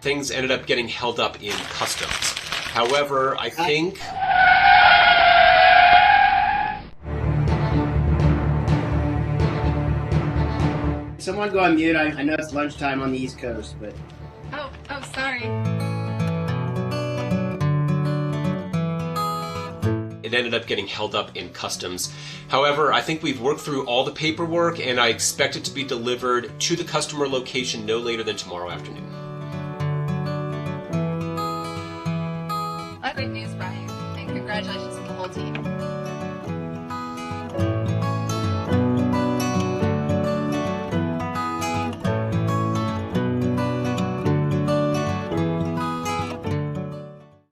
things ended up getting held up in customs. However, I think... Someone go on mute. I know it's lunchtime on the East Coast, but... Oh, sorry. It ended up getting held up in customs. However, I think we've worked through all the paperwork, and I expect it to be delivered to the customer location no later than tomorrow afternoon. Great news, Brian, and congratulations to the whole team.